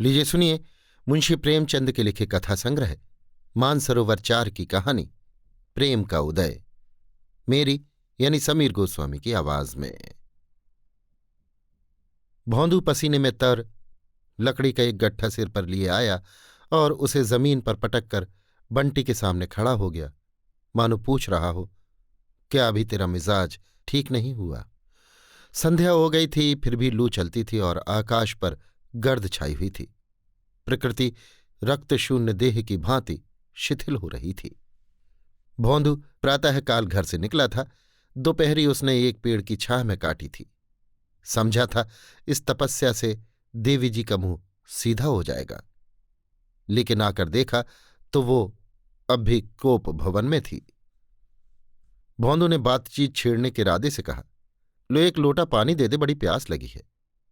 लीजिए सुनिए मुंशी प्रेमचंद के लिखे कथा संग्रह मानसरोवर 4 की कहानी प्रेम का उदय, मेरी यानी समीर गोस्वामी की आवाज में। भौंदू पसीने में तर लकड़ी का एक गट्ठा सिर पर लिए आया और उसे जमीन पर पटक कर बंटी के सामने खड़ा हो गया, मानो पूछ रहा हो, क्या अभी तेरा मिजाज ठीक नहीं हुआ? संध्या हो गई थी, फिर भी लू चलती थी और आकाश पर गर्द छाई हुई थी। प्रकृति रक्तशून्य देह की भांति शिथिल हो रही थी। भौंदू प्रातःकाल घर से निकला था। दोपहरी उसने एक पेड़ की छाह में काटी थी। समझा था इस तपस्या से देवी जी का मुंह सीधा हो जाएगा, लेकिन आकर देखा तो वो अब भी कोप भवन में थी। भौंदू ने बातचीत छेड़ने के इरादे से कहा, लो एक लोटा पानी दे दे, बड़ी प्यास लगी है।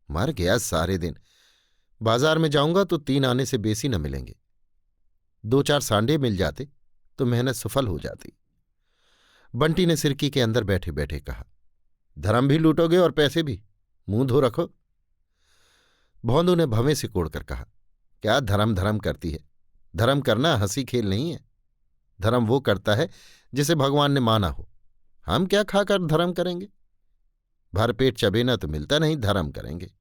मर गया सारे दिन। बाजार में जाऊंगा तो 3 आने से बेसी न मिलेंगे। 2-4 सांडे मिल जाते तो मेहनत सफल हो जाती। बंटी ने सिरकी के अंदर बैठे बैठे कहा, धर्म भी लूटोगे और पैसे भी, मुंह धो रखो। भौंदू ने भवें से कोड़कर कहा, क्या धर्म धर्म करती है? धर्म करना हंसी खेल नहीं है। धर्म वो करता है जिसे भगवान ने माना हो। हम क्या खाकर धर्म करेंगे? भरपेट चबेना तो मिलता नहीं, धर्म करेंगे।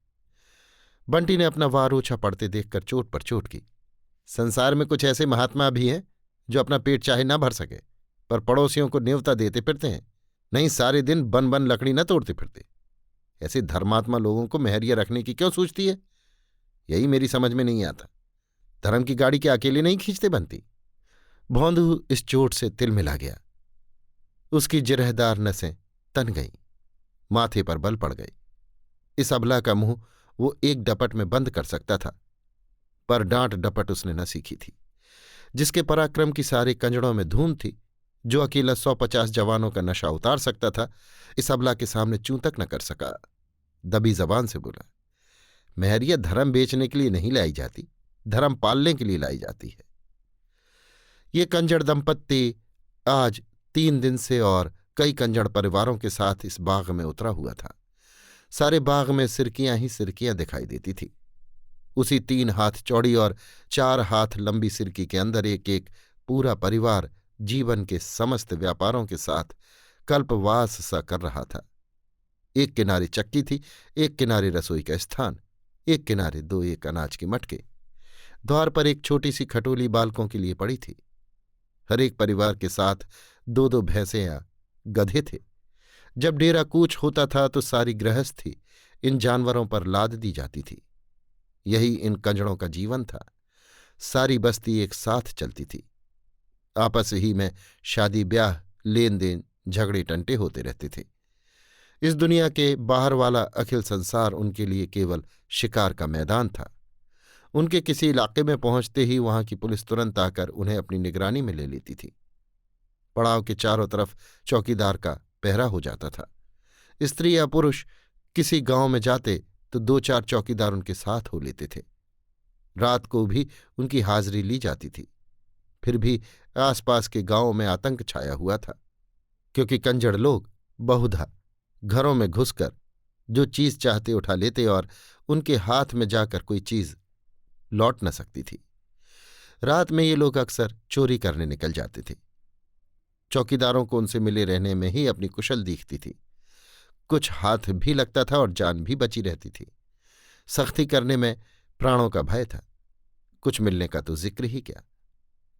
बंटी ने अपना वार ओछा पड़ते देखकर चोट पर चोट की। संसार में कुछ ऐसे महात्मा भी हैं जो अपना पेट चाहे न भर सके पर पड़ोसियों को न्योता देते फिरते हैं, नहीं सारे दिन बन बन लकड़ी न तोड़ते फिरते। ऐसे धर्मात्मा लोगों को मेहरिया रखने की क्यों सोचती है? यही मेरी समझ में नहीं आता। धर्म की गाड़ी क्या अकेले नहीं खींचते बनती? भौंदू इस चोट से तिलमिला गया। उसकी जिरहदार नसें तन गईं, माथे पर बल पड़ गए। इस अबला का मुंह वो एक डपट में बंद कर सकता था, पर डांट डपट उसने न सीखी थी। जिसके पराक्रम की सारे कंजड़ों में धूम थी, जो अकेला 150 जवानों का नशा उतार सकता था, इस अबला के सामने चूं तक न कर सका। दबी जबान से बोला, मेहरिया धर्म बेचने के लिए नहीं लाई जाती, धर्म पालने के लिए लाई जाती है। ये कंजड़ दंपत्ति आज 3 दिन से और कई कंजड़ परिवारों के साथ इस बाग में उतरा हुआ था। सारे बाग में सिरकियां ही सिरकियां दिखाई देती थी। उसी 3 हाथ चौड़ी और 4 हाथ लंबी सिरकी के अंदर एक एक पूरा परिवार जीवन के समस्त व्यापारों के साथ कल्पवास सा कर रहा था। एक किनारे चक्की थी, एक किनारे रसोई का स्थान, एक किनारे 2 एक अनाज के मटके। द्वार पर एक छोटी सी खटोली बालकों के लिए पड़ी थी। हर एक परिवार के साथ 2-2 भैंसें या गधे थे। जब डेरा कूच होता था तो सारी गृहस्थी इन जानवरों पर लाद दी जाती थी। यही इन कंजड़ों का जीवन था। सारी बस्ती एक साथ चलती थी। आपस ही में शादी ब्याह, लेन देन, झगड़े टंटे होते रहते थे। इस दुनिया के बाहर वाला अखिल संसार उनके लिए केवल शिकार का मैदान था। उनके किसी इलाके में पहुंचते ही वहां की पुलिस तुरंत आकर उन्हें अपनी निगरानी में ले लेती थी। पड़ाव के चारों तरफ चौकीदार का पहरा हो जाता था। स्त्री या पुरुष किसी गांव में जाते तो 2-4 चौकीदार उनके साथ हो लेते थे। रात को भी उनकी हाजिरी ली जाती थी। फिर भी आसपास के गांवों में आतंक छाया हुआ था, क्योंकि कंजड़ लोग बहुधा घरों में घुसकर जो चीज चाहते उठा लेते और उनके हाथ में जाकर कोई चीज लौट न सकती थी। रात में ये लोग अक्सर चोरी करने निकल जाते थे। चौकीदारों को उनसे मिले रहने में ही अपनी कुशल दिखती थी। कुछ हाथ भी लगता था और जान भी बची रहती थी। सख्ती करने में प्राणों का भय था। कुछ मिलने का तो जिक्र ही क्या,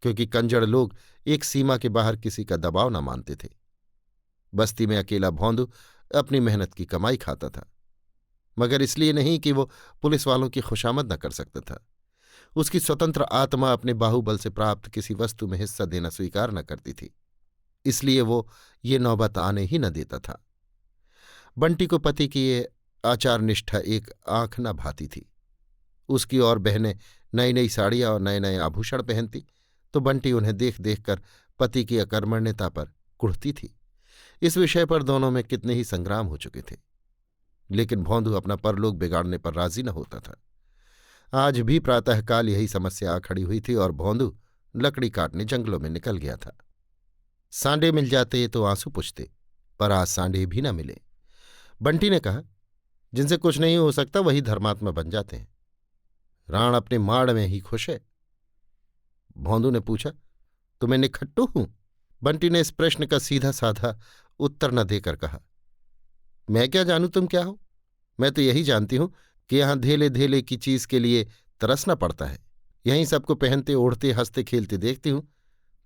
क्योंकि कंजड़ लोग एक सीमा के बाहर किसी का दबाव न मानते थे। बस्ती में अकेला भौंदू अपनी मेहनत की कमाई खाता था, मगर इसलिए नहीं कि वो पुलिस वालों की खुशामद न कर सकता था। उसकी स्वतंत्र आत्मा अपने बाहुबल से प्राप्त किसी वस्तु में हिस्सा देना स्वीकार न करती थी, इसलिए वो ये नौबत आने ही न देता था। बंटी को पति की ये आचार निष्ठा एक आंख न भाती थी। उसकी और बहनें नई नई साड़ियां और नए नए आभूषण पहनती तो बंटी उन्हें देख देखकर पति की अकर्मण्यता पर कुढ़ती थी। इस विषय पर दोनों में कितने ही संग्राम हो चुके थे, लेकिन भौंदू अपना परलोक बिगाड़ने पर राजी न होता था। आज भी प्रातःकाल यही समस्या आ खड़ी हुई थी और भौंदू लकड़ी काटने जंगलों में निकल गया था। सांडे मिल जाते तो आंसू पुछते, पर आज सांडे भी न मिले। बंटी ने कहा, जिनसे कुछ नहीं हो सकता वही धर्मात्मा बन जाते हैं। राण अपने माड़ में ही खुश है। भौंदू ने पूछा, तो मैं निखट्टू हूं? बंटी ने इस प्रश्न का सीधा साधा उत्तर न देकर कहा, मैं क्या जानूं तुम क्या हो। मैं तो यही जानती हूं कि यहां धेले धेले की चीज के लिए तरसना पड़ता है। यहीं सबको पहनते ओढ़ते हंसते खेलते देखती हूं।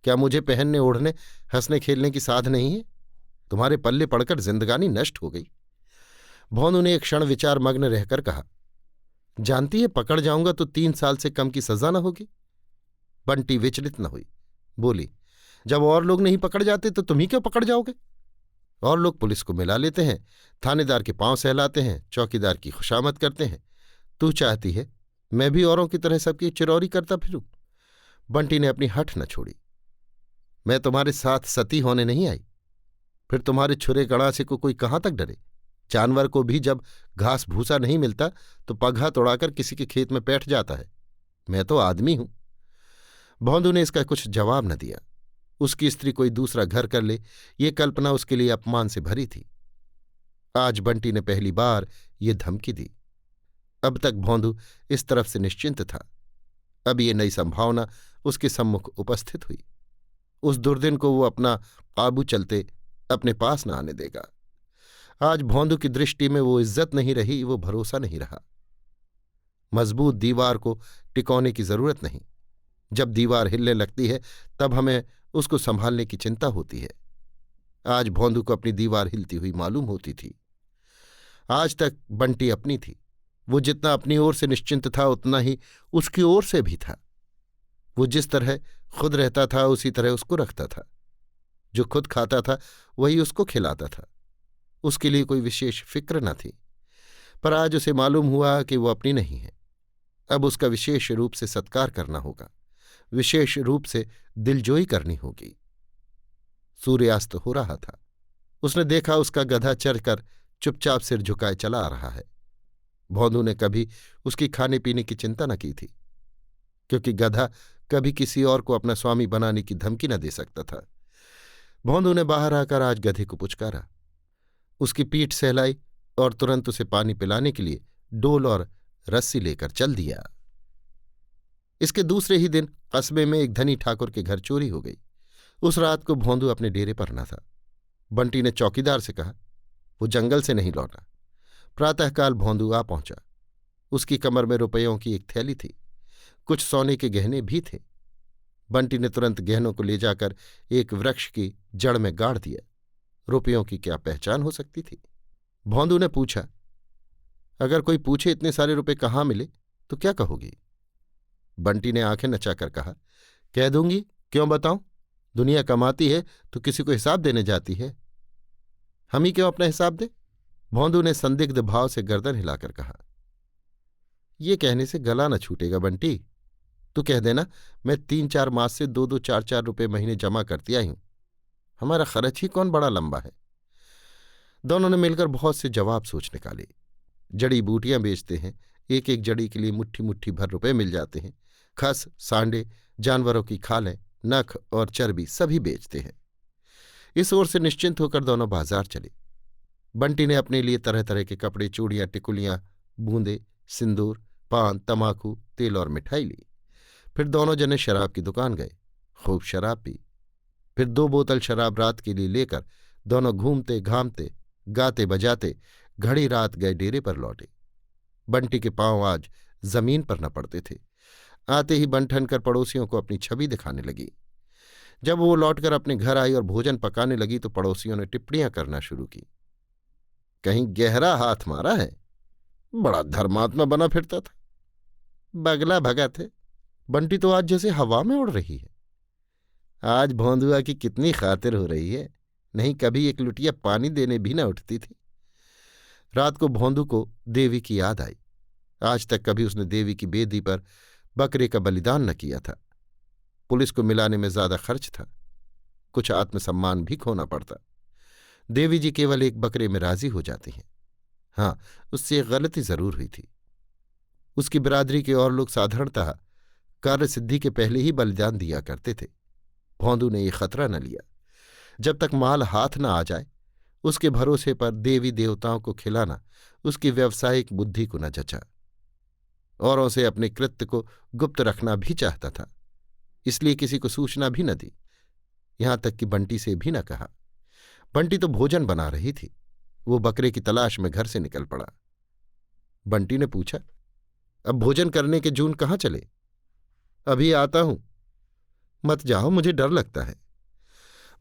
क्या मुझे पहनने ओढ़ने हंसने खेलने की साध नहीं है? तुम्हारे पल्ले पड़कर जिंदगानी नष्ट हो गई। भौंदू ने एक क्षण विचार मग्न रहकर कहा, जानती है पकड़ जाऊंगा तो 3 साल से कम की सजा न होगी। बंटी विचलित न हुई, बोली, जब और लोग नहीं पकड़ जाते तो तुम ही क्यों पकड़ जाओगे? और लोग पुलिस को मिला लेते हैं, थानेदार के पांव सहलाते हैं, चौकीदार की खुशामद करते हैं। तू चाहती है मैं भी औरों की तरह सबकी चिरौरी करता फिरूं? बंटी ने अपनी हठ न छोड़ी। मैं तुम्हारे साथ सती होने नहीं आई। फिर तुम्हारे छुरे गणासे को कोई कहाँ तक डरे? जानवर को भी जब घास भूसा नहीं मिलता तो पगहा तोड़ाकर किसी के खेत में बैठ जाता है। मैं तो आदमी हूं। भौंदू ने इसका कुछ जवाब न दिया। उसकी स्त्री कोई दूसरा घर कर ले, ये कल्पना उसके लिए अपमान से भरी थी। आज बंटी ने पहली बार ये धमकी दी। अब तक भौंदू इस तरफ से निश्चिंत था। अब ये नई संभावना उसके सम्मुख उपस्थित हुई। उस दुर्दिन को वो अपना काबू चलते अपने पास न आने देगा। आज भौंदू की दृष्टि में वो इज्जत नहीं रही, वो भरोसा नहीं रहा। मजबूत दीवार को टिकोने की जरूरत नहीं। जब दीवार हिलने लगती है तब हमें उसको संभालने की चिंता होती है। आज भौंदू को अपनी दीवार हिलती हुई मालूम होती थी। आज तक बंटी अपनी थी। वो जितना अपनी ओर से निश्चिंत था उतना ही उसकी ओर से भी था। वो जिस तरह खुद रहता था उसी तरह उसको रखता था। जो खुद खाता था वही उसको खिलाता था। उसके लिए कोई विशेष फिक्र न थी। पर आज उसे मालूम हुआ कि वो अपनी नहीं है। अब उसका विशेष रूप से सत्कार करना होगा, विशेष रूप से दिलजोई करनी होगी। सूर्यास्त हो रहा था। उसने देखा उसका गधा चढ़कर चुपचाप सिर झुकाए चला आ रहा है। भौंदू ने कभी उसकी खाने पीने की चिंता न की थी, क्योंकि गधा कभी किसी और को अपना स्वामी बनाने की धमकी न दे सकता था। भौंदू ने बाहर आकर आज गधे को पुचकारा, उसकी पीठ सहलाई और तुरंत उसे पानी पिलाने के लिए डोल और रस्सी लेकर चल दिया। इसके दूसरे ही दिन कस्बे में एक धनी ठाकुर के घर चोरी हो गई। उस रात को भौंदू अपने डेरे पर न था। बंटी ने चौकीदार से कहा, वो जंगल से नहीं लौटा। प्रातःकाल भौंदू आ पहुंचा। उसकी कमर में रुपयों की एक थैली थी, कुछ सोने के गहने भी थे। बंटी ने तुरंत गहनों को ले जाकर एक वृक्ष की जड़ में गाड़ दिया। रुपयों की क्या पहचान हो सकती थी? भौंदू ने पूछा, अगर कोई पूछे इतने सारे रुपए कहाँ मिले तो क्या कहोगी? बंटी ने आंखें नचाकर कहा, कह दूंगी, क्यों बताऊं? दुनिया कमाती है तो किसी को हिसाब देने जाती है। हम ही क्यों अपना हिसाब दे? भौंदू ने संदिग्ध भाव से गर्दन हिलाकर कहा, ये कहने से गला न छूटेगा बंटी। तू कह देना मैं 3-4 मास से 2-2 4-4 रुपए महीने जमा करती आई हूं। हमारा खर्च ही कौन बड़ा लंबा है। दोनों ने मिलकर बहुत से जवाब सोच निकाले। जड़ी बूटियां बेचते हैं, एक एक जड़ी के लिए मुट्ठी मुट्ठी भर रुपए मिल जाते हैं। खस, सांडे, जानवरों की खालें, नख और चर्बी सभी बेचते हैं। इस ओर से निश्चिंत होकर दोनों बाजार चले। बंटी ने अपने लिए तरह तरह के कपड़े, चूड़ियां, टिकुलियां, बूंदे, सिंदूर, पान, तमाकू, तेल और मिठाई ली। फिर दोनों जने शराब की दुकान गए, खूब शराब पी। फिर 2 बोतल शराब रात के लिए लेकर दोनों घूमते घामते गाते बजाते घड़ी रात गए डेरे पर लौटे। बंटी के पांव आज जमीन पर न पड़ते थे। आते ही बंठन कर पड़ोसियों को अपनी छवि दिखाने लगी। जब वो लौटकर अपने घर आई और भोजन पकाने लगी तो पड़ोसियों ने टिप्पणियां करना शुरू की। कहीं गहरा हाथ मारा है, बड़ा धर्मात्मा बना फिरता था, बगला भगत है। बंटी तो आज जैसे हवा में उड़ रही है। आज भौंदुआ की कितनी खातिर हो रही है, नहीं कभी एक लुटिया पानी देने भी न उठती थी। रात को भौंदू को देवी की याद आई। आज तक कभी उसने देवी की बेदी पर बकरे का बलिदान न किया था। पुलिस को मिलाने में ज्यादा खर्च था, कुछ आत्मसम्मान भी खोना पड़ता। देवी जी केवल एक बकरे में राजी हो जाती हैं। हाँ, उससे एक गलती जरूर हुई थी। उसकी बिरादरी के और लोग साधारणतः कार्य सिद्धि के पहले ही बलिदान दिया करते थे। भौंदू ने ये खतरा न लिया। जब तक माल हाथ न आ जाए उसके भरोसे पर देवी देवताओं को खिलाना उसकी व्यावसायिक बुद्धि को न जचा। औरों से अपने कृत्य को गुप्त रखना भी चाहता था, इसलिए किसी को सूचना भी न दी, यहां तक कि बंटी से भी न कहा। बंटी तो भोजन बना रही थी। वो बकरे की तलाश में घर से निकल पड़ा। बंटी ने पूछा, अब भोजन करने के जून कहाँ चले? अभी आता हूं। मत जाओ, मुझे डर लगता है।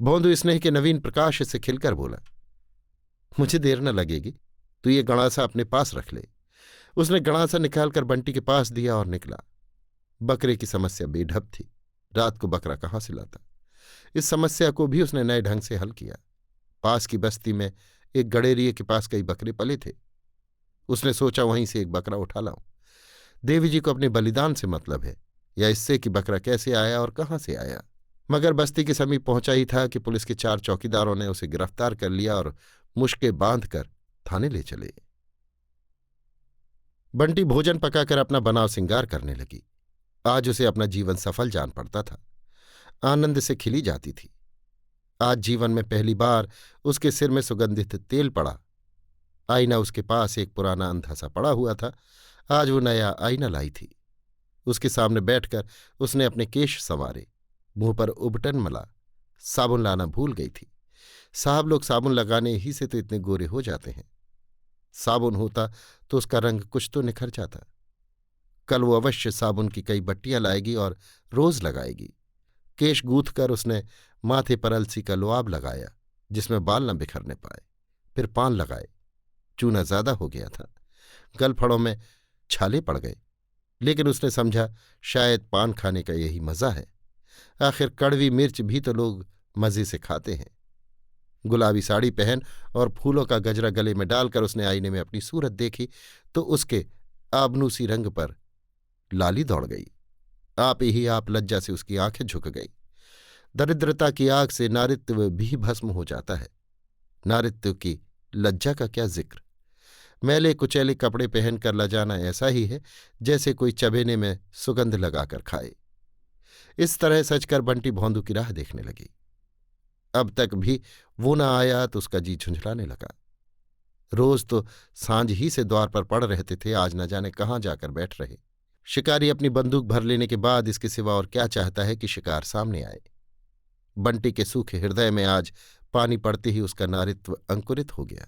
भौंदू स्नेह के नवीन प्रकाश से खिलकर बोला, मुझे देर न लगेगी, तू ये गणासा अपने पास रख ले। उसने गणासा निकालकर बंटी के पास दिया और निकला। बकरे की समस्या बेढब थी। रात को बकरा कहाँ से लाता? इस समस्या को भी उसने नए ढंग से हल किया। पास की बस्ती में एक गड़ेरिये के पास कई बकरे पले थे। उसने सोचा वहीं से एक बकरा उठा लाऊं। देवी जी को अपने बलिदान से मतलब है, या इससे कि बकरा कैसे आया और कहाँ से आया। मगर बस्ती के समीप पहुंचा ही था कि पुलिस के 4 चौकीदारों ने उसे गिरफ्तार कर लिया और मुश्के बांधकर थाने ले चले। बंटी भोजन पकाकर अपना बनाव सिंगार करने लगी। आज उसे अपना जीवन सफल जान पड़ता था। आनंद से खिली जाती थी। आज जीवन में पहली बार उसके सिर में सुगंधित तेल पड़ा। आईना उसके पास एक पुराना अंधा सा पड़ा हुआ था। आज वो नया आईना लाई थी। उसके सामने बैठकर उसने अपने केश संवारे, मुंह पर उबटन मला। साबुन लाना भूल गई थी। साहब लोग साबुन लगाने ही से तो इतने गोरे हो जाते हैं। साबुन होता तो उसका रंग कुछ तो निखर जाता। कल वो अवश्य साबुन की कई बट्टियां लाएगी और रोज लगाएगी। केश गूंथ कर उसने माथे पर अलसी का लुआब लगाया, जिसमें बाल न बिखरने पाए। फिर पान लगाए। चूना ज्यादा हो गया था। गलफड़ों में छाले पड़ गए, लेकिन उसने समझा शायद पान खाने का यही मजा है। आखिर कड़वी मिर्च भी तो लोग मजे से खाते हैं। गुलाबी साड़ी पहन और फूलों का गजरा गले में डालकर उसने आईने में अपनी सूरत देखी तो उसके आबनूसी रंग पर लाली दौड़ गई। आप ही आप लज्जा से उसकी आंखें झुक गई। दरिद्रता की आग से नारित्व भी भस्म हो जाता है। नारित्व की लज्जा का क्या जिक्र। मैले कुचैले कपड़े पहनकर लजाना ऐसा ही है जैसे कोई चबेने में सुगंध लगाकर खाए। इस तरह सचकर बंटी भौंदू की राह देखने लगी। अब तक भी वो न आया तो उसका जी झुंझलाने लगा। रोज तो सांझ ही से द्वार पर पड़ रहते थे, आज न जाने कहाँ जाकर बैठ रहे। शिकारी अपनी बंदूक भर लेने के बाद इसके सिवा और क्या चाहता है कि शिकार सामने आए। बंटी के सूखे हृदय में आज पानी पड़ते ही उसका नारित्व अंकुरित हो गया।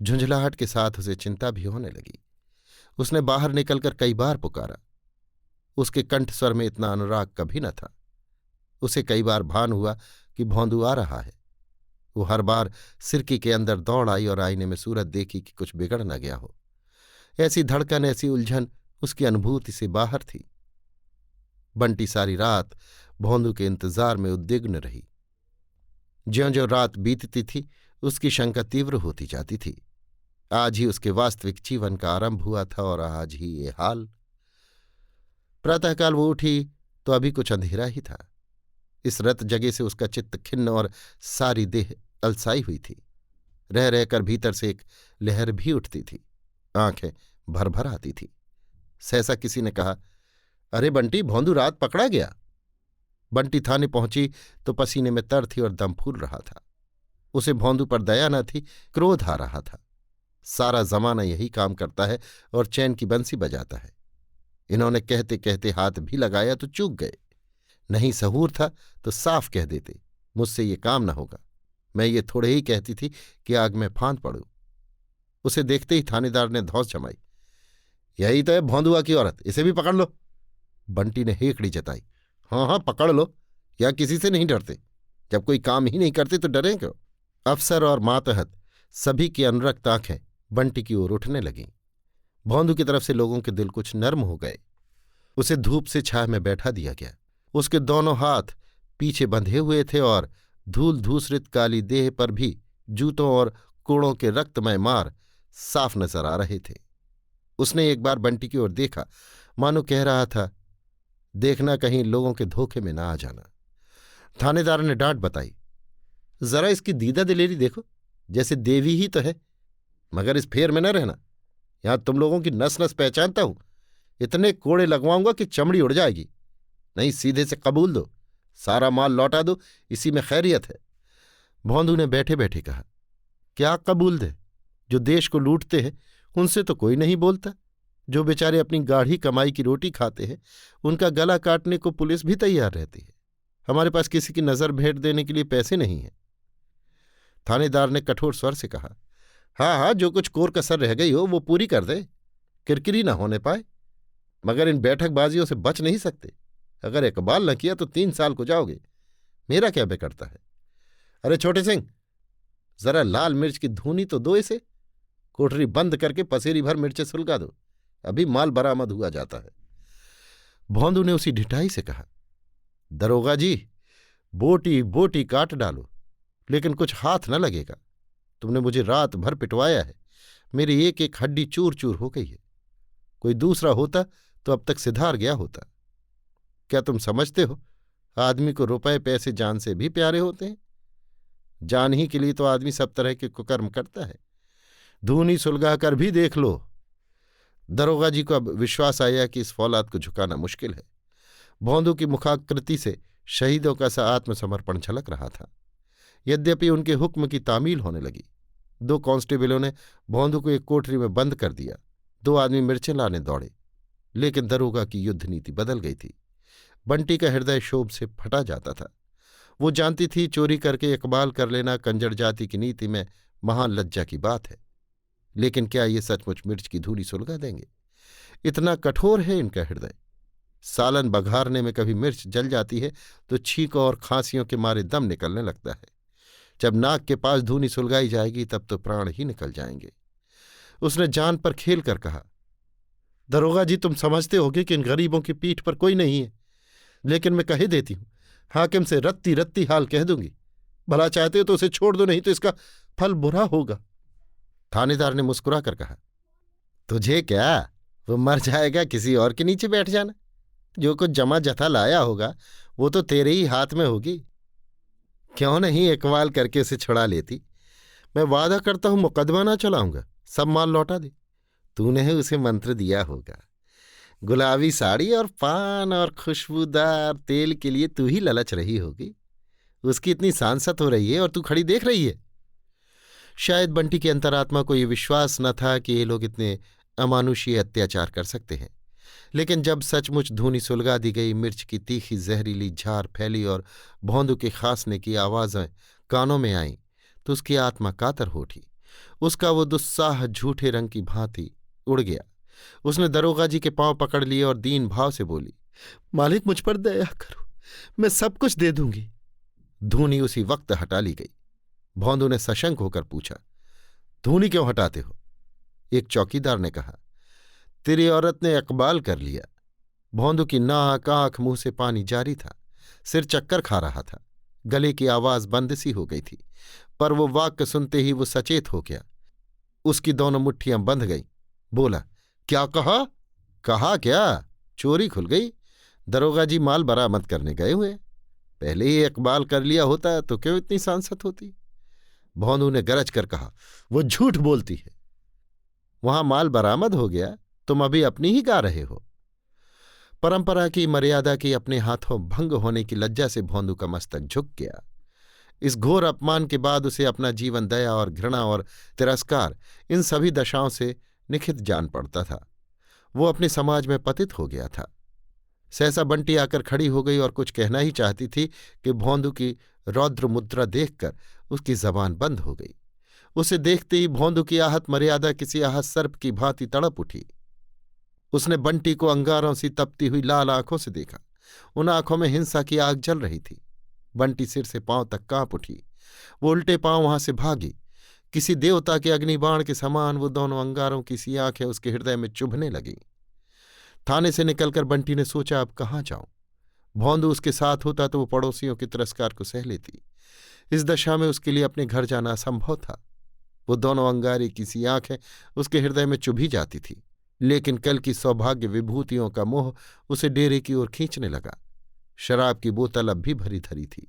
झुंझलाहट के साथ उसे चिंता भी होने लगी। उसने बाहर निकलकर कई बार पुकारा। उसके कंठ स्वर में इतना अनुराग कभी न था। उसे कई बार भान हुआ कि भौंदू आ रहा है। वो हर बार सिरकी के अंदर दौड़ आई और आईने में सूरत देखी कि कुछ बिगड़ न गया हो। ऐसी धड़कन, ऐसी उलझन उसकी अनुभूति से बाहर थी। बंटी सारी रात भौंदू के इंतजार में उद्विग्न रही। ज्यों-ज्यों रात बीतती थी उसकी शंका तीव्र होती जाती थी। आज ही उसके वास्तविक जीवन का आरंभ हुआ था और आज ही ये हाल। प्रातःकाल वो उठी तो अभी कुछ अंधेरा ही था। इस रत जगे से उसका चित्त खिन्न और सारी देह अलसाई हुई थी। रह रहकर भीतर से एक लहर भी उठती थी। आंखें भर भर आती थी। सहसा किसी ने कहा, अरे बंटी, भौंदू रात पकड़ा गया। बंटी थाने पहुंची तो पसीने में तर थी और दम फूल रहा था। उसे भौंदू पर दया न थी, क्रोध आ रहा था। सारा जमाना यही काम करता है और चैन की बंसी बजाता है। इन्होंने कहते कहते हाथ भी लगाया तो चूक गए। नहीं सहूर था तो साफ कह देते, मुझसे ये काम न होगा। मैं ये थोड़े ही कहती थी कि आग में फांद पड़ूं। उसे देखते ही थानेदार ने धौंस जमाई। यही तो है भौंदुआ की औरत, इसे भी पकड़ लो। बंटी ने हेकड़ी जताई। हाँ हाँ, पकड़ लो। या किसी से नहीं डरते? जब कोई काम ही नहीं करते तो डरें क्यों? अफसर और मातहत सभी की अनुरक्त आंखें बंटी की ओर उठने लगीं। भौंदू की तरफ से लोगों के दिल कुछ नर्म हो गए। उसे धूप से छाह में बैठा दिया गया। उसके दोनों हाथ पीछे बंधे हुए थे और धूल धूसरित काली देह पर भी जूतों और कोड़ों के रक्तमय मार साफ नजर आ रहे थे। उसने एक बार बंटी की ओर देखा, मानो कह रहा था, देखना कहीं लोगों के धोखे में ना आ जाना। थानेदार ने डांट बताई, जरा इसकी दीदा दिलेरी देखो, जैसे देवी ही तो है। मगर इस फेर में न रहना, यहां तुम लोगों की नस नस पहचानता हूं। इतने कोड़े लगवाऊंगा कि चमड़ी उड़ जाएगी। नहीं, सीधे से कबूल दो, सारा माल लौटा दो, इसी में खैरियत है। भौंदू ने बैठे बैठे कहा, क्या कबूल दे? जो देश को लूटते हैं उनसे तो कोई नहीं बोलता। जो बेचारे अपनी गाढ़ी कमाई की रोटी खाते हैं, उनका गला काटने को पुलिस भी तैयार रहती है। हमारे पास किसी की नज़र भेंट देने के लिए पैसे नहीं हैं। थानेदार ने कठोर स्वर से कहा, हाँ हाँ, जो कुछ कोर कसर रह गई हो वो पूरी कर दे, किरकिरी ना होने पाए। मगर इन बैठकबाजियों से बच नहीं सकते। अगर इकबाल न किया तो 3 साल को जाओगे। मेरा क्या बेकरता है। अरे छोटे सिंह, जरा लाल मिर्च की धूनी तो दो इसे। कोठरी बंद करके पसेरी भर मिर्चें सुलगा दो, अभी माल बरामद हुआ जाता है। भौंदू ने उसी ढिठाई से कहा, दरोगा जी, बोटी बोटी काट डालो, लेकिन कुछ हाथ न लगेगा। तुमने मुझे रात भर पिटवाया है, मेरी एक एक हड्डी चूर चूर हो गई है। कोई दूसरा होता तो अब तक सिधार गया होता। क्या तुम समझते हो आदमी को रुपए पैसे जान से भी प्यारे होते हैं? जान ही के लिए तो आदमी सब तरह के कुकर्म करता है। धूनी सुलगा कर भी देख लो। दरोगा जी को अब विश्वास आया कि इस फौलाद को झुकाना मुश्किल है। भौंदू की मुखाकृति से शहीदों का सा आत्मसमर्पण झलक रहा था। यद्यपि उनके हुक्म की तामील होने लगी। 2 कांस्टेबलों ने भौंदू को एक कोठरी में बंद कर दिया। 2 आदमी मिर्चें लाने दौड़े, लेकिन दरोगा की युद्ध नीति बदल गई थी। बंटी का हृदय क्षोभ से फटा जाता था। वो जानती थी चोरी करके इकबाल कर लेना कंजर जाति की नीति में महान लज्जा की बात है, लेकिन क्या ये सचमुच मिर्च की धूली सुलगा देंगे? इतना कठोर है इनका हृदय। सालन बघारने में कभी मिर्च जल जाती है तो छींकों और खांसियों के मारे दम निकलने लगता है। जब नाक के पास धूनी सुलगाई जाएगी तब तो प्राण ही निकल जाएंगे। उसने जान पर खेल कर कहा, दरोगा जी, तुम समझते होगे कि इन गरीबों की पीठ पर कोई नहीं है, लेकिन मैं कहे देती हूं, हाकिम से रत्ती रत्ती हाल कह दूंगी। भला चाहते हो तो उसे छोड़ दो, नहीं तो इसका फल बुरा होगा। थानेदार ने मुस्कुरा कर कहा, तुझे क्या, वो मर जाएगा, किसी और के नीचे बैठ जाना। जो कुछ जमा जथा लाया होगा वो तो तेरे ही हाथ में होगी। क्यों नहीं इकबाल करके उसे छुड़ा लेती? मैं वादा करता हूं मुकदमा ना चलाऊंगा, सब माल लौटा दे। तूने उसे मंत्र दिया होगा। गुलाबी साड़ी और पान और खुशबूदार तेल के लिए तू ही ललच रही होगी। उसकी इतनी सांसत हो रही है और तू खड़ी देख रही है। शायद बंटी की अंतरात्मा को यह विश्वास न था कि ये लोग इतने अमानुषीय अत्याचार कर सकते हैं, लेकिन जब सचमुच धूनी सुलगा दी गई, मिर्च की तीखी जहरीली झार फैली और भौंदू के खांसने की आवाज़ें कानों में आईं, तो उसकी आत्मा कातर हो उठी। उसका वो दुस्साह झूठे रंग की भांति उड़ गया। उसने दरोगा जी के पांव पकड़ लिए और दीन भाव से बोली, मालिक, मुझ पर दया करो, मैं सब कुछ दे दूंगी। धूनी उसी वक्त हटा ली गई। भौंदू ने सशंक होकर पूछा, धूनी क्यों हटाते हो? एक चौकीदार ने कहा, तेरी औरत ने इकबाल कर लिया। भौंदू की नाक आंख मुंह से पानी जारी था, सिर चक्कर खा रहा था, गले की आवाज बंद सी हो गई थी, पर वो वाक्य सुनते ही वो सचेत हो गया। उसकी दोनों मुट्ठियां बंध गईं। बोला, क्या कहा? कहा क्या? चोरी खुल गई। दरोगा जी माल बरामद करने गए हुए। पहले ही इकबाल कर लिया होता तो क्यों इतनी सांसत होती? भौंदू ने गरज कर कहा, वो झूठ बोलती है। वहां माल बरामद हो गया, तुम अभी अपनी ही गा रहे हो। परंपरा की मर्यादा की अपने हाथों भंग होने की लज्जा से भौंदू का मस्तक झुक गया। इस घोर अपमान के बाद उसे अपना जीवन दया और घृणा और तिरस्कार, इन सभी दशाओं से निखित जान पड़ता था। वो अपने समाज में पतित हो गया था। सहसा बंटी आकर खड़ी हो गई और कुछ कहना ही चाहती थी कि भौंदू की रौद्र मुद्रा देखकर उसकी जबान बंद हो गई। उसे देखते ही भौंदू की आहत मर्यादा किसी आहत सर्प की भांति तड़प उठी। उसने बंटी को अंगारों सी तपती हुई लाल आंखों से देखा। उन आंखों में हिंसा की आग जल रही थी। बंटी सिर से पांव तक कांप उठी। वो उल्टे पांव वहां से भागी। किसी देवता के अग्निबाण के समान वो दोनों अंगारों की सी आंखें उसके हृदय में चुभने लगीं। थाने से निकलकर बंटी ने सोचा, अब कहाँ जाऊं? भौंदू उसके साथ होता तो वो पड़ोसियों के तिरस्कार को सह लेती। इस दशा में उसके लिए अपने घर जाना असंभव था। वो दोनों अंगारे की सी आंखें उसके हृदय में चुभी जाती थी, लेकिन कल की सौभाग्य विभूतियों का मोह उसे डेरे की ओर खींचने लगा। शराब की बोतल अब भी भरी धरी थी,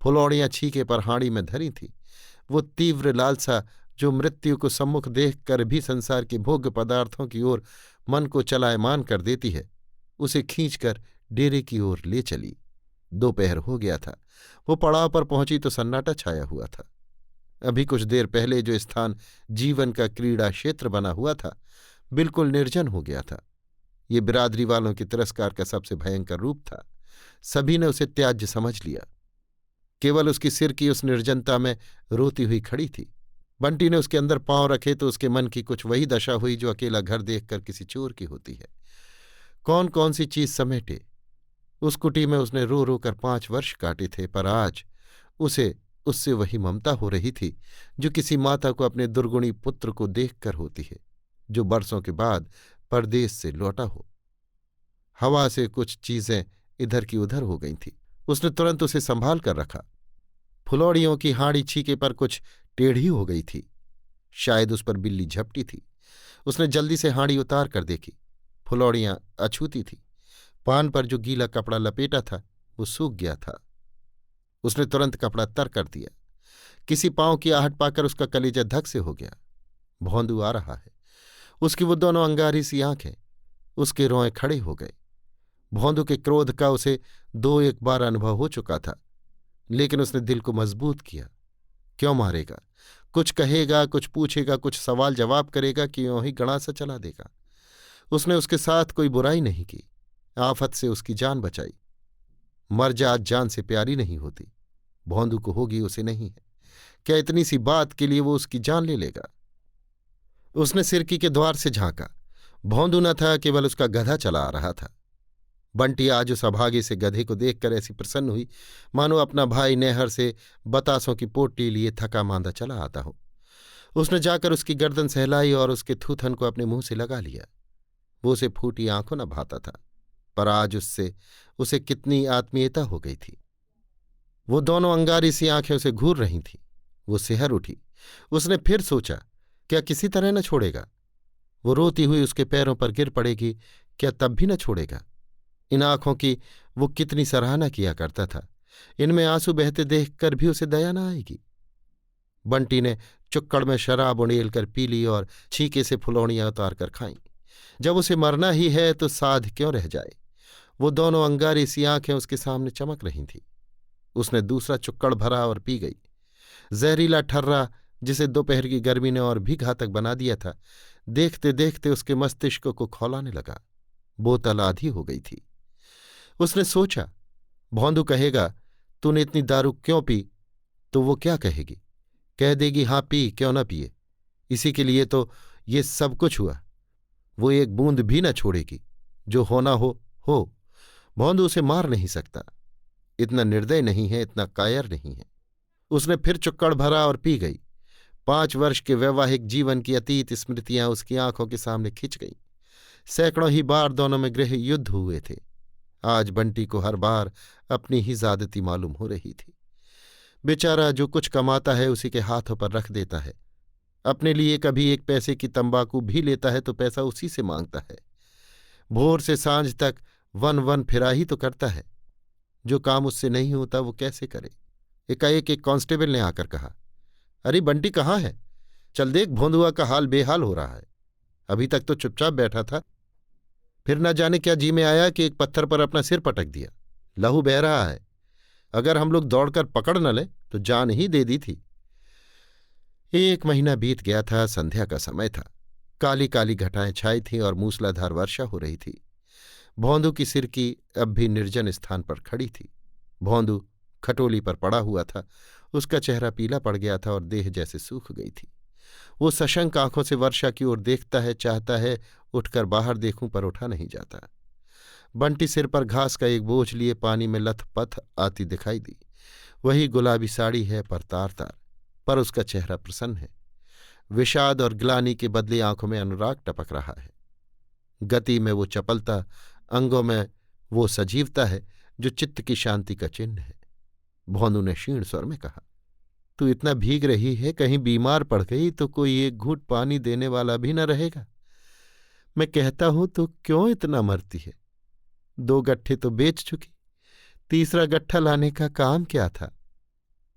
फुलौड़ियां छीके पर हांडी में धरी थी। वो तीव्र लालसा जो मृत्यु को सम्मुख देखकर भी संसार के भोग्य पदार्थों की ओर मन को चलायमान कर देती है, उसे खींचकर डेरे की ओर ले चली। दोपहर हो गया था। वो पड़ाव पर पहुंची तो सन्नाटा छाया हुआ था। अभी कुछ देर पहले जो स्थान जीवन का क्रीड़ा क्षेत्र बना हुआ था, बिल्कुल निर्जन हो गया था। ये बिरादरी वालों के तिरस्कार का सबसे भयंकर रूप था। सभी ने उसे त्याज्य समझ लिया। केवल उसकी सिर की उस निर्जनता में रोती हुई खड़ी थी। बंटी ने उसके अंदर पांव रखे तो उसके मन की कुछ वही दशा हुई जो अकेला घर देखकर किसी चोर की होती है। कौन कौन सी चीज समेटे। उस कुटी में उसने रो रो कर 5 वर्ष काटे थे, पर आज उसे उससे वही ममता हो रही थी जो किसी माता को अपने दुर्गुणी पुत्र को देखकर होती है, जो बरसों के बाद परदेश से लौटा हो। हवा से कुछ चीजें इधर की उधर हो गई थी। उसने तुरंत उसे संभाल कर रखा। फुलौड़ियों की हाड़ी छीके पर कुछ टेढ़ी हो गई थी, शायद उस पर बिल्ली झपटी थी। उसने जल्दी से हाड़ी उतार कर देखी। फुलौड़ियां अछूती थी। पान पर जो गीला कपड़ा लपेटा था वो सूख गया था। उसने तुरंत कपड़ा तर कर दिया। किसी पांव की आहट पाकर उसका कलेजा धक से हो गया। भौंदू आ रहा है। उसकी वो दोनों अंगारी सी आंखें, उसके रोए खड़े हो गए। भौंदू के क्रोध का उसे 2-1 बार अनुभव हो चुका था, लेकिन उसने दिल को मजबूत किया। क्यों मारेगा? कुछ कहेगा, कुछ पूछेगा, कुछ सवाल जवाब करेगा कि यूं ही गणासा चला देगा। उसने उसके साथ कोई बुराई नहीं की, आफत से उसकी जान बचाई। मर्जात जान से प्यारी नहीं होती। भौंदू को होगी, उसे नहीं है। क्या इतनी सी बात के लिए वो उसकी जान ले लेगा? उसने सिरकी के द्वार से झांका। भौंदू न था, केवल उसका गधा चला आ रहा था। बंटी आज उस अभागे से गधे को देखकर ऐसी प्रसन्न हुई मानो अपना भाई नहर से बतासों की पोटली लिए थका मांदा चला आता हो। उसने जाकर उसकी गर्दन सहलाई और उसके थूथन को अपने मुंह से लगा लिया। वो उसे फूटी आंखों न भाता था, पर आज उससे उसे कितनी आत्मीयता हो गई थी। वो दोनों अंगारी सी आंखें उसे घूर रही थीं। वो सिहर उठी। उसने फिर सोचा, क्या किसी तरह न छोड़ेगा? वो रोती हुई उसके पैरों पर गिर पड़ेगी, क्या तब भी न छोड़ेगा? इन आंखों की वो कितनी सराहना किया करता था, इनमें आंसू बहते देखकर भी उसे दया न आएगी। बंटी ने चुक्कड़ में शराब उड़ेल कर पी ली और छीके से फुलौड़ियां उतार कर खाईं। जब उसे मरना ही है तो साध क्यों रह जाए? वो दोनों अंगारी सी आंखें उसके सामने चमक रही थीं। उसने दूसरा चुक्कड़ भरा और पी गई। जहरीला ठर्रा, जिसे दोपहर की गर्मी ने और भी घातक बना दिया था, देखते देखते उसके मस्तिष्क को खौलाने लगा। बोतल आधी हो गई थी। उसने सोचा, भौंदू कहेगा, तूने इतनी दारू क्यों पी? तो वो क्या कहेगी? कह देगी, हाँ पी, क्यों न पिए, इसी के लिए तो ये सब कुछ हुआ। वो एक बूंद भी न छोड़ेगी। जो होना हो। भौंदू उसे मार नहीं सकता, इतना निर्दय नहीं है, इतना कायर नहीं है। उसने फिर चुक्कड़ भरा और पी गई। 5 वर्ष के वैवाहिक जीवन की अतीत स्मृतियां उसकी आंखों के सामने खिंच गईं। सैकड़ों ही बार दोनों में गृह युद्ध हुए थे। आज बंटी को हर बार अपनी ही ज्यादती मालूम हो रही थी। बेचारा जो कुछ कमाता है उसी के हाथों पर रख देता है। अपने लिए कभी 1 पैसे की तंबाकू भी लेता है तो पैसा उसी से मांगता है। भोर से सांझ तक वन वन फिरा ही तो करता है। जो काम उससे नहीं होता वो कैसे करे? एकाएक एक कांस्टेबल ने आकर कहा, अरे बंटी कहाँ है? चल देख, भोंदुआ का हाल बेहाल हो रहा है। अभी तक तो चुपचाप बैठा था, फिर न जाने क्या जी में आया कि एक पत्थर पर अपना सिर पटक दिया। लहू बह रहा है। अगर हम लोग दौड़कर पकड़ न ले तो जान ही दे दी थी। 1 महीना बीत गया था। संध्या का समय था। काली काली घटाएं छाई थीं और मूसलाधार वर्षा हो रही थी। भौंदू की सिरकी अब भी निर्जन स्थान पर खड़ी थी। भौंदू खटोली पर पड़ा हुआ था। उसका चेहरा पीला पड़ गया था और देह जैसे सूख गई थी। वो सशंक आंखों से वर्षा की ओर देखता है, चाहता है उठकर बाहर देखूं, पर उठा नहीं जाता। बंटी सिर पर घास का एक बोझ लिए पानी में लथपथ आती दिखाई दी। वही गुलाबी साड़ी है, पर तार तार, पर उसका चेहरा प्रसन्न है। विषाद और ग्लानि के बदले आंखों में अनुराग टपक रहा है। गति में वो चपलता, अंगों में वो सजीवता है जो चित्त की शांति का चिन्ह है। भौंदू ने क्षीण स्वर में कहा, तू इतना भीग रही है, कहीं बीमार पड़ गई तो कोई एक घूंट पानी देने वाला भी न रहेगा। मैं कहता हूं तो क्यों इतना मरती है? 2 गट्ठे तो बेच चुकी, तीसरा गट्ठा लाने का काम क्या था?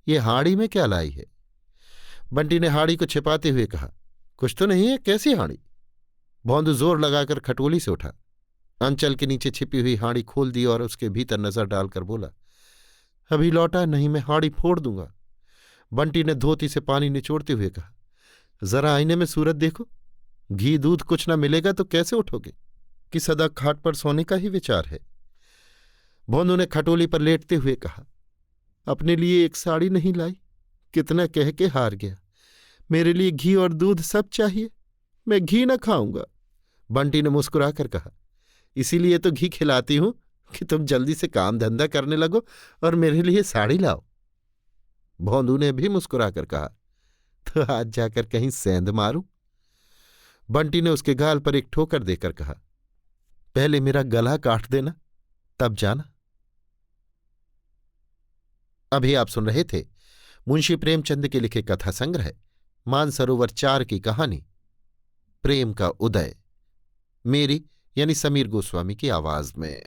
ये हाड़ी में क्या लाई है? बंटी ने हाड़ी को छिपाते हुए कहा, कुछ तो नहीं है, कैसी हाड़ी? भौंदू जोर लगाकर खटोली से उठा, अंचल के नीचे छिपी हुई हाड़ी खोल दी और उसके भीतर नजर डालकर बोला, अभी लौटा नहीं, मैं हाड़ी फोड़ दूंगा। बंटी ने धोती से पानी निचोड़ते हुए कहा, जरा आईने में सूरत देखो। घी दूध कुछ ना मिलेगा तो कैसे उठोगे? कि सदा खाट पर सोने का ही विचार है? भोंदू ने खटोली पर लेटते हुए कहा, अपने लिए एक साड़ी नहीं लाई, कितना कह के हार गया। मेरे लिए घी और दूध सब चाहिए, मैं घी न खाऊंगा। बंटी ने मुस्कुराकर कहा, इसीलिए तो घी खिलाती हूं कि तुम जल्दी से काम धंधा करने लगो और मेरे लिए साड़ी लाओ। भोंदू ने भी मुस्कुराकर कहा, तो आज जाकर कहीं सेंध मारूं? बंटी ने उसके गाल पर एक ठोकर देकर कहा, पहले मेरा गला काट देना, तब जाना। अभी आप सुन रहे थे मुंशी प्रेमचंद के लिखे कथा संग्रह मानसरोवर 4 की कहानी प्रेम का उदय, मेरी यानी समीर गोस्वामी की आवाज में।